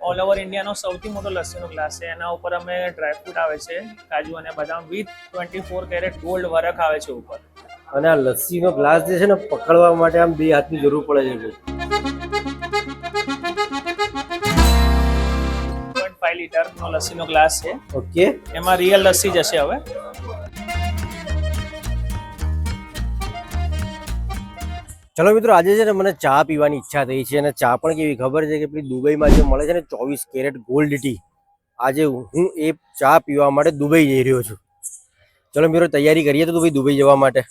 All over ઇન્ડિયાનો સૌથી મોટો લસ્સીનો glass છે. એના ઉપર અમે ડ્રાયફ્રૂટ આવે છે, કાજુ અને બદામ વિથ 24 કેરેટ ગોલ્ડ વર્ક આવે છે ઉપર. અને આ લસ્સીનો ગ્લાસ જે છે ને પકડવા માટે આમ બે હાથની જરૂર પડે છે. 5 લીટરનો લસ્સીનો ગ્લાસ છે. ઓકે, એમાં રિયલ લસ્સી જશે હવે. ચલો મિત્રો, આજે છે ને મને ચા પીવાની ઈચ્છા થઈ છે અને ચા પણ કેવી ખબર છે કે પેલી દુબઈમાં જે મળે છે ને 24 કેરેટ ગોલ્ડ ટી. આજે હું એ ચા પીવા માટે દુબઈ જઈ રહ્યો છું. ચલો મિત્રો, તૈયારી કરીએ તો ભાઈ દુબઈ જવા માટે.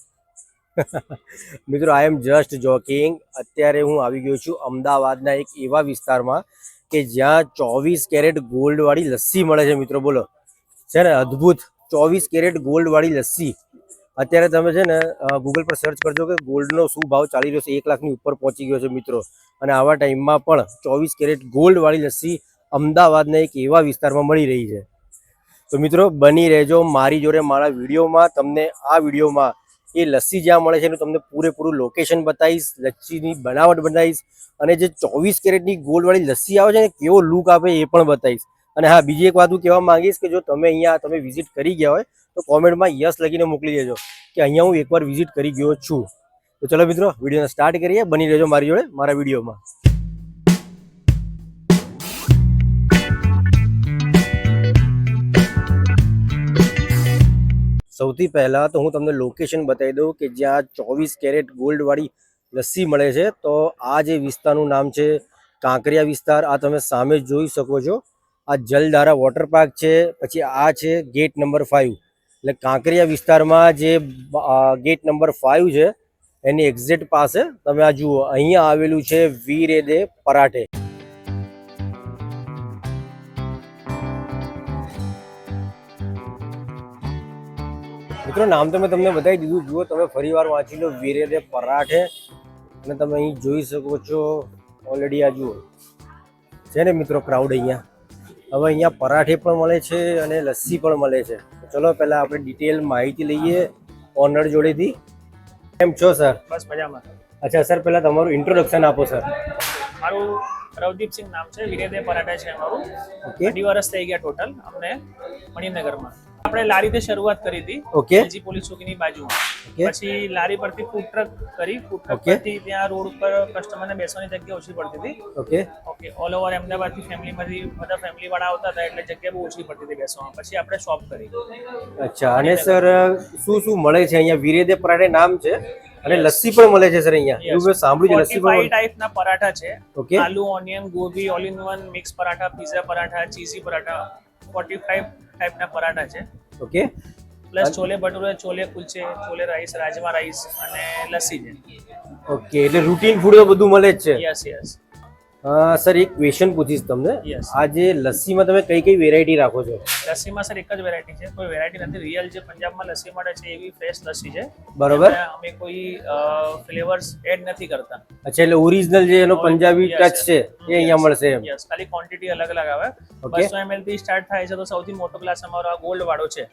મિત્રો, આઈ એમ જસ્ટ જોકિંગ. અત્યારે હું આવી ગયો છું અમદાવાદના એક એવા વિસ્તારમાં કે જ્યાં 24 કેરેટ ગોલ્ડ વાળી લસ્સી મળે છે. મિત્રો બોલો, છે ને અદ્ભુત 24 કેરેટ ગોલ્ડ વાળી લસ્સી. અત્યારે તમે છે ને ગૂગલ પર સર્ચ કરજો કે ગોલ્ડનો શું ભાવ ચાલી રહ્યો છે. 1 લાખની ઉપર પહોંચી ગયો છે મિત્રો. અને આવા ટાઈમમાં પણ 24 કેરેટ ગોલ્ડ વાળી લસ્સી અમદાવાદના એક એવા વિસ્તારમાં મળી રહી છે. તો મિત્રો બની રહેજો મારી જોડે મારા વિડીયોમાં. તમને આ વિડીયોમાં એ લસ્સી જ્યાં મળે છે એનું તમને પૂરેપૂરું લોકેશન બતાવીશ, લસ્સીની બનાવટ બતાવીશ અને જે 24 કેરેટની ગોલ્ડ વાળી લસ્સી આવે છે ને કેવો લુક આપે એ પણ બતાવીશ. અને હા, બીજી એક વાત હું કહેવા માંગીશ કે જો તમે વિઝિટ કરી ગયા હોય તો કોમેન્ટમાં યસ લખીને મોકલી દેજો કે અહીંયા હું એકવાર વિઝિટ કરી ગયો છું. તો ચલો મિત્રો, વિડીયોને સ્ટાર્ટ કરીએ. બની રહેજો મારી જોડે મારા વિડીયોમાં. સૌથી પહેલાં તો હું તમને લોકેશન બતાવી દઉં કે જ્યાં 24 કેરેટ ગોલ્ડ વાળી લસ્સી મળે છે. તો આ જે વિસ્તારનું નામ છે કાંકરિયા વિસ્તાર. આ તમે સામે જોઈ શકો છો. આ જલધારા વોટર પાર્ક છે. પછી આ છે ગેટ નંબર 5. એટલે કાંકરિયા વિસ્તારમાં જે ગેટ નંબર 5 છે એની એક્ઝેક્ટ પાસે તમે આ જુઓ, અહીંયા આવેલું છે વીરેદે પરાઠે. મિત્રો, નામ તો મેં તમને બતાવી દીધું. જુઓ તમે ફરીવાર વાંચી લો, વીરેદે પરાઠે. અને તમે અહીં જોઈ શકો છો ઓલરેડી આ જુઓ છે ને મિત્રો ક્રાઉડ અહીંયા. હવે અહીંયા પરાઠે પણ મળે છે અને લસ્સી પણ મળે છે. ચલો પહેલાં આપણે ડિટેલ માહિતી લઈએ ઓનર જોડેથી. કેમ છો સર? બસ મજામાં. અચ્છા સર, પહેલાં તમારું ઇન્ટ્રોડક્શન આપો સર. મારું રવદીપસિંહ નામ છે, વિરેદે પરાઠા છે અમારું. ઓકે, 2 વર્ષ થઈ ગયા ટોટલ અમને મણિનગરમાં. આપણે લારીથી શરૂઆત કરી હતી, ઓકે, એલજી પોલીસ ચોકીની બાજુમાં. ઓકે. પછી લારી પરથી ફૂડ ટ્રક કરી. Food truck okay. પરથી ત્યાં રોડ ઉપર કસ્ટમરને બેસવાની જગ્યા ઓછી પડતી હતી. ઓકે, ઓકે, ઓલ ઓવર અમદાવાદથી ફેમિલીમાંથી બધા ફેમિલી વાળા આવતા હતા એટલે જગ્યા બહુ ઓછી પડતી હતી બેસવામાં. પછી આપણે શોપ કરી. અચ્છા. અને સર શું શું મળે છે અહીંયા? વીરેદે પરાઠે નામ છે અને લસ્સી પણ મળે છે સર અહીંયા. એવું મેં સાંભળ્યું છે, લસ્સી પણ 45 ટાઈપના પરાઠા છે. Okay, aloo, onion, gobi, all in one mix paratha, pizza paratha, cheesy paratha. 45 ટાઈપના પરાઠા છે. Okay. Plus chole bhature, chole કુલચે, chole rice, રાજમા રાઈસ અને લસ્સી છે. ઓકે, એટલે રૂટીન ફૂડ બધું મળે જ છે. યસ યસ સર એક ક્વેશ્ચન પૂછીશ તમને. યસ. આ જે લસ્સીમાં તમે કઈ કઈ વેરાયટી રાખો છો? લસ્સીમાં સર એક જ વેરાયટી છે, કોઈ વેરાયટી નથી. રિયલ જે પંજાબમાં લસ્સી મળે છે એવી ફ્રેશ લસ્સી છે. બરોબર. એમાં અમે કોઈ ફ્લેવર્સ એડ નથી કરતા. અચ્છા, એટલે ઓરિજિનલ જે એનો પંજાબી Yes, ટચ yes. છે એ અહીંયા મળશે એમ. યસ, ખાલી ક્વોન્ટિટી અલગ અલગ આવે. Okay. 200 ml થી સ્ટાર્ટ થાય છે. તો સૌથી મોટો ગ્લાસ અમારો આ ગોલ્ડ વાળો છે,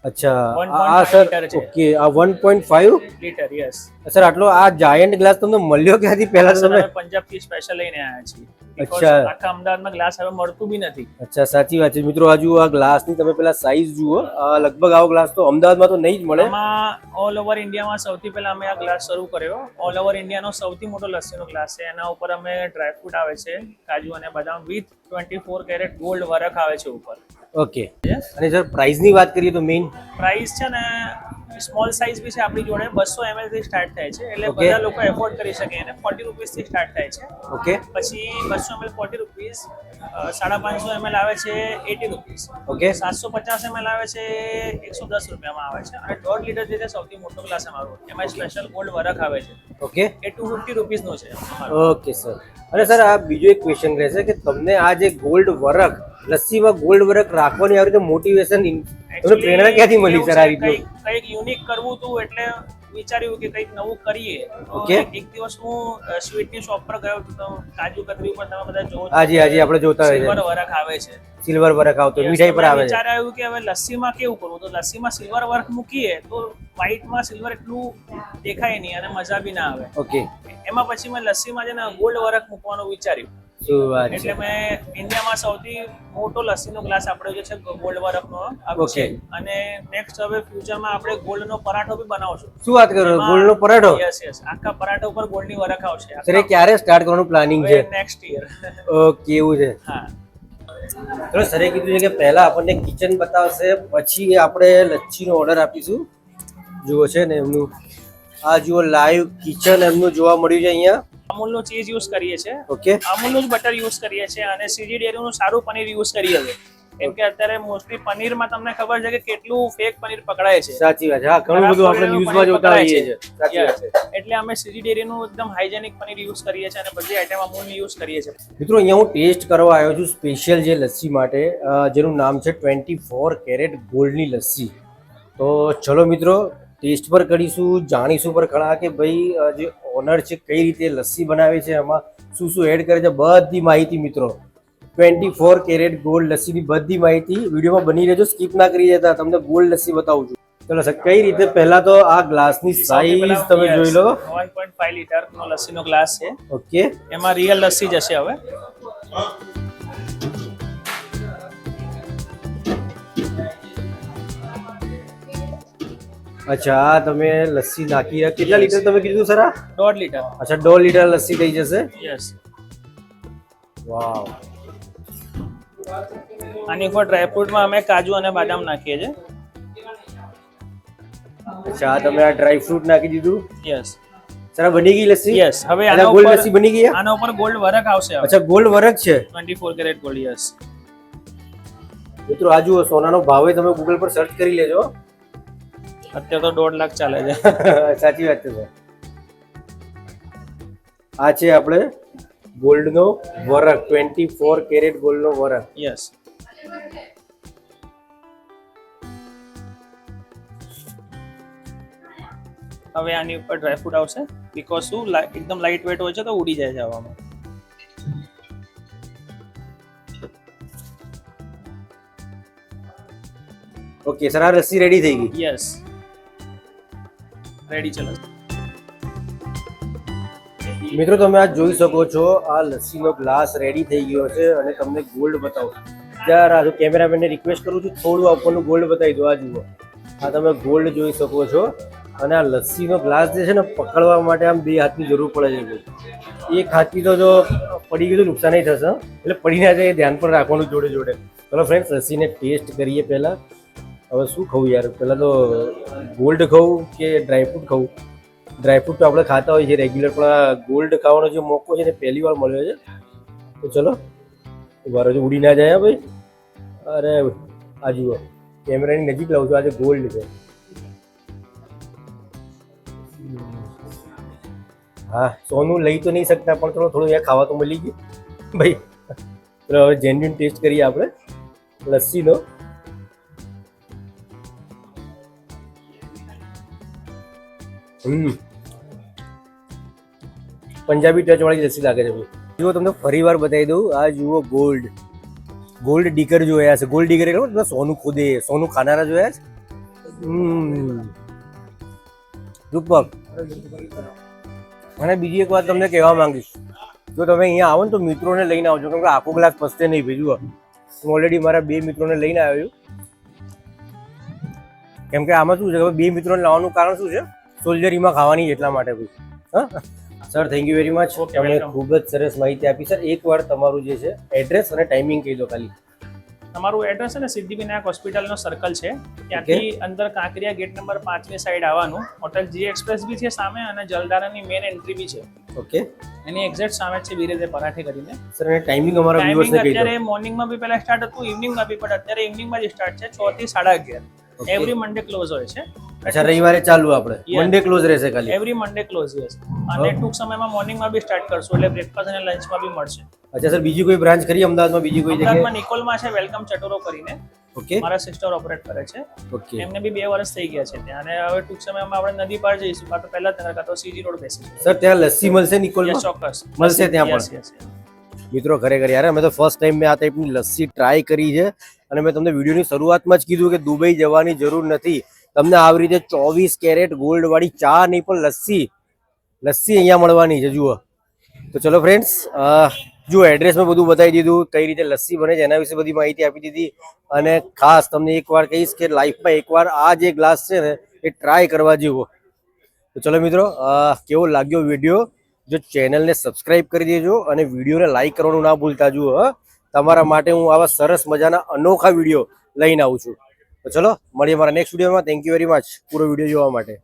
અચ્છા, 1.5 આ સર લીટર છે. ઓકે, આ 1.5 લીટર. Yes sir. આટલો આ જાયન્ટ ગ્લાસ તમને મળ્યો ક્યાંથી? પહેલા તો તમે પંજાબ થી સ્પેશિયલ લઈને આવ્યા છીએ. Because અચ્છા. આખા અમદાવાદમાં ગ્લાસ હવે મળતું બી નથી. અચ્છા, સાચી વાત છે મિત્રો. આ જુઓ, આ ગ્લાસની તમે પેલા સાઈઝ જુઓ. લગભગ આવો ગ્લાસ તો અમદાવાદમાં તો નહીં જ મળે. આમાં ઓલ ઓવર ઇન્ડિયામાં સૌથી પહેલા અમે આ ગ્લાસ શરૂ કર્યો. ઓલ ઓવર ઇન્ડિયાનો સૌથી મોટો લસ્સીનો ગ્લાસ છે. એના ઉપર અમે ડ્રાયફ્રૂટ આવે છે, કાજુ અને બદામ વિથ 24 કેરેટ ગોલ્ડ વર્ક આવે છે ઉપર. ઓકે. અને સર પ્રાઇસની વાત કરીએ તો મેઇન પ્રાઇસ છે ને સ્મોલ સાઇઝ બી છે આપણી જોડે. 200 ml થી સ્ટાર્ટ થાય છે, એટલે Okay. બધા લોકો એફોર્ડ કરી શકે. એને 40 રૂપીસ થી સ્ટાર્ટ થાય છે. ઓકે, પછી 200 ml 40 રૂપીસ, 550 ml આવે છે 80 રૂપીસ, ઓકે, 750 ml આવે છે 110 રૂપિયામાં આવે છે. અને 1.5 લીટર જે છે સૌથી મોટો ગ્લાસ અમારો, એમાં સ્પેશિયલ ગોલ્ડ વર્ક આવે છે. ઓકે, એ 250 રૂપીસનો છે અમારો. Okay sir. અને સર આ બીજો એક ક્વેશ્ચન રહેશે કે તમને આ જે ગોલ્ડ વર્ક લસ્સીમાં ગોલ્ડ વર્ક રાખવાની આવી રીતે મોટિવેશન તમને પ્રેરણા ક્યાંથી મળી સર આ રીતનું? કંઈક યુનિક કરવું હતું એટલે વિચાર્યું કે કંઈક નવું કરીએ. Okay. એક દિવસ હું સ્વીટની શોપ પર ગયો હતો. તો કાજુ કતરી ઉપર તમે બધા જોવો છો, હાજી હાજી, આપણે જોતા હોય સિલ્વર છે વર્ક આવે છે. સિલ્વર વર્ક આવતો મીઠાઈ પર આવે છે. વિચાર આવ્યું કે હવે લસ્સીમાં કેવું કરવું. તો લસ્સીમાં સિલ્વર વર્ક મૂકીએ તો વ્હાઈટમાં સિલ્વર એટલું દેખાય નહીં અને મજા બી ના આવે. ઓકે. એમાં પછી મેં લસ્સીમાં છે ને ગોલ્ડ વર્ક મૂકવાનું વિચાર્યું. શું વાત છે. એટલે મેં ઇન્ડિયામાં સૌથી મોટો લસ્સીનો ગ્લાસ આપણો જે છે ગોલ્ડ વર્કનો આવ્યો છે. અને નેક્સ્ટ હવે ફ્યુચરમાં આપણે ગોલ્ડનો પરાઠો બી બનાવશું. શું વાત કરો, ગોલ્ડનો પરાઠો? યસ આખા પરાઠા ઉપર ગોલ્ડની વરખ આવશે. સર એ ક્યારે સ્ટાર્ટ કરવાનું પ્લાનિંગ છે? Next year. ઓકે, એવું છે. હા, ચલો, સરે કીધું છે કે પહેલા આપણને કિચન બતાવશે, પછી આપણે લચ્છીનો ઓર્ડર આપીશું. જુઓ છે ને એમનું, આ જુઓ લાઈવ કિચન એમનું જોવા મળ્યું છે અહીંયા. અમૂલનું ચીઝ યુઝ કરીએ છીએ, ઓકે, અમૂલનું જ બટર યુઝ કરીએ છીએ અને સીજી ડેરીનું સારું પનીર યુઝ કરીએ છીએ. કેમ કે અત્યારે મોસ્ટલી પનીરમાં તમને ખબર છે કે કેટલું ફેક પનીર પકડાય છે. સાચી વાત છે. હા, ઘણું બધું આપણે ન્યૂઝમાં જોતા હોઈએ છીએ. સાચી વાત છે. એટલે અમે સીજી ડેરીનું એકદમ હાઇજેનિક પનીર યુઝ કરીએ છીએ અને બધી આઈટમ અમૂલની યુઝ કરીએ છીએ. મિત્રો, અહીંયા હું ટેસ્ટ કરવા આવ્યો છું સ્પેશિયલ જે લસ્સી માટે, જેનું નામ છે 24 કેરેટ ગોલ્ડની લસ્સી. તો ચલો મિત્રો, ટેસ્ટ પર કરીશું, જાણીશું પર ખરા કે ભાઈ જે ઓનર છે કઈ રીતે લસ્સી બનાવે છે, એમાં શું શું એડ કરે છે, બધી માહિતી મિત્રો 24 કેરેટ ગોલ્ડ લસ્સીની બધી માહિતી વિડીયોમાં બની રહેજો, સ્કીપ ના કરી જતા. તમને ગોલ્ડ લસ્સી બતાવું છું. ચલો સર, કઈ રીતે પહેલા તો આ ગ્લાસની સાઈઝ તમે જોઈ લો. 1.5 લીટરનો લસ્સીનો ગ્લાસ છે. ઓકે, એમાં રિયલ લસ્સી જશે હવે. અચ્છા, આ તમે લસ્સી નાખી કેટલા લીટર તમે કીધું સર? આ 1.5 લીટર. અચ્છા, 1.5 લીટર લસ્સી થઈ જશે. યસ. વાવ. આની ઉપર ડ્રાયફ્રૂટમાં અમે કાજુ અને બદામ નાખીએ છીએ. અચ્છા, તમે આ ડ્રાય ફ્રૂટ નાખી દીધું. યસ. સર, આ બની ગઈ લસ્સી? યસ. હવે આના ગોલ્ડ લસ્સી બની ગઈ. આના ઉપર ગોલ્ડ વરખ આવશે. અચ્છા, ગોલ્ડ વરખ છે. 24 કેરેટ ગોલ્ડ. યસ. મિત્રો, આ જુઓ, સોનાનો ભાવ તમે ગૂગલ પર સર્ચ કરી લેજો. અત્યારે તો 1.5 લાખ ચાલે છે. સાચી વાત છે સર. આ છે આપણે ગોલ્ડનો વરખ, 24 કેરેટ ગોલ્ડનો વરખ. યસ. હવે આની ઉપર ડ્રાયફ્રૂટ આવશે. બીકોઝ શું એકદમ લાઇટ વેટ હોય છે તો ઉડી જાય છે હવામાં. ઓકે સર, આ લસ્સી રેડી થઈ ગઈ. Yes, ready. ચલો મિત્રો, તમે આ જોઈ શકો છો, આ લસ્સીનો ગ્લાસ રેડી થઈ ગયો છે અને તમને ગોલ્ડ બતાવું. ત્યારે આ કેમેરામેનને રિક્વેસ્ટ કરું છું, થોડું આ ઉપરનું ગોલ્ડ બતાવી દો. આ જુઓ, આ તમે ગોલ્ડ જોઈ શકો છો. અને આ લસ્સીનો ગ્લાસ જે છે ને, પકડવા માટે આમ 2 હાથની જરૂર પડે છે. એક હાથથી તો જો પડી ગયું તો નુકસાન થશે, એટલે પડી ના જાય એ ધ્યાન પણ રાખવાનું જોડે જોડે. ચલો ફ્રેન્ડ્સ, લસ્સીને ટેસ્ટ કરીએ. પહેલાં હવે શું ખાવું યાર? પહેલાં તો ગોલ્ડ ખાવું કે ડ્રાયફ્રૂટ ખાવું? ડ્રાયફ્રૂટ તો આપણે ખાતા હોઈએ છીએ રેગ્યુલર, પણ આ ગોલ્ડ ખાવાનો જે મોકો છે ને પહેલી વાર મળ્યો છે. તો ચલો, ઉભા રહેજો, ઉડી ના જાય ભાઈ. અરે આ જુઓ, કેમેરાની નજીક લાવું છું. આજે ગોલ્ડ છે. હા, સોનું લઈ તો નહીં શકતા, પણ થોડું અહીંયા ખાવા તો મળી ગયું ભાઈ. તો હવે જેન્યુન ટેસ્ટ કરીએ આપણે લસ્સીનો. પંજાબી ટચ વાળી લસ્સી લાગે છે. જુઓ, તમને ફરી વાર બતાવી દઉં. આ જુઓ, ગોલ્ડ ડીકર જોયા છે. ગોલ્ડ ડીકર એટલે તમે સોનું ખોદે, સોનું ખાનારા જોયા છે. સુપર. અને બીજી એક વાત તમને કહેવા માંગીશ, જો તમે અહીંયા આવો ને તો મિત્રોને લઈને આવજો, કેમ કે આખો ગ્લાસ પસતે નહીં ભેજું. હું ઓલરેડી મારા 2 મિત્રોને લઈને આવ્યો છું. કેમ કે આમાં શું છે, 2 મિત્રોને લાવવાનું કારણ શું છે? સોલ્જરીમાં ખાવાની એટલા માટે ભાઈ. હા sir, thank you very much. તમે ખૂબ જ સરસ માહિતી આપી. સર, એકવાર તમારું જે છે એડ્રેસ અને ટાઈમિંગ કહી દો ખાલી. તમારું એડ્રેસ છે ને સિદ્ધિવિનાયક હોસ્પિટલનો સર્કલ છે, ત્યાંથી અંદર કાંકરિયા ગેટ નંબર 5 ની સાઈડ આવવાનું. હોટલ જી એક્સપ્રેસ બી છે સામે અને જલધારાની મેઇન એન્ટ્રી બી છે. ઓકે, એની એક્ઝેક્ટ સામે છે વીરેન્દ્ર પરાઠે કરીને. સર, અને ટાઈમિંગ અમારા વ્યુઅર્સને કહી દો. અત્યારે મોર્નિંગમાં બી પહેલા સ્ટાર્ટ હતું, ઇવનિંગમાં બી, પણ અત્યારે ઇવનિંગમાં જ સ્ટાર્ટ છે 6 થી 11:30. એવરી મંડે ક્લોઝ હોય છે. અચ્છા, રવિવારે ચાલુ આપણે, મંડે ક્લોઝ રહેશે ખાલી. એવરી મંડે ક્લોઝ. યસ. અને ટૂંક સમયમાં મોર્નિંગમાં બી સ્ટાર્ટ કરશું, એટલે બ્રેકફાસ્ટ અને લંચમાં બી મળશે. અચ્છા સર, બીજી કોઈ બ્રાન્ચ કરી અમદાવાદમાં? બીજી કોઈ જગ્યાએ? અમદાવાદમાં નિકોલમાં છે વેલકમ ચટોરો કરીને. ઓકે, મારા સિસ્ટર ઓપરેટ કરે છે. ઓકે. એમને બી 2 વર્ષ થઈ ગયા છે ત્યાં, અને હવે ટૂંક સમયમાં આપણે નદી પાર જઈશું, કાં તો પહેલા ત્યાં કાં તો સીજી રોડ બેસીશું. સર, ત્યાં લસ્સી મળશે નિકોલમાં? ચોક્કસ મળશે ત્યાં પણ. મિત્રો, ખરેખર યાર, અમે તો ફર્સ્ટ ટાઈમ મેં આ ટાઈપની લસ્સી ટ્રાય કરી છે. અને મેં તમને વિડીયોની શરૂઆતમાં જ કીધું કે દુબઈ જવાની જરૂર નથી. તમને આવી રીતે 24 કેરેટ ગોલ્ડ વાળી ચા નહીં પણ લસ્સી અહીંયા મળવાની છે. જુઓ. તો ચલો ફ્રેન્ડ્સ, જો એડ્રેસ મેં બધું બતાવી દીધું, કઈ રીતે લસ્સી બને છે એના વિશે બધી માહિતી આપી દીધી. અને ખાસ તમને એકવાર કહીશ કે લાઈફમાં એકવાર આ જે ગ્લાસ છે ને એ ટ્રાય કરવા જેવો. તો ચલો મિત્રો, કેવો લાગ્યો વિડીયો? જો ચેનલને સબસ્ક્રાઇબ કરી દેજો અને વિડીયોને લાઈક કરવાનું ના ભૂલતા. જુઓ, તમારા માટે હું આવા સરસ મજાના અનોખા વિડીયો લઈને આવું છું. તો ચલો મળીએ મારા નેક્સ્ટ વિડીયોમાં. થેન્ક યુ વેરી મચ પૂરો વિડીયો જોવા માટે.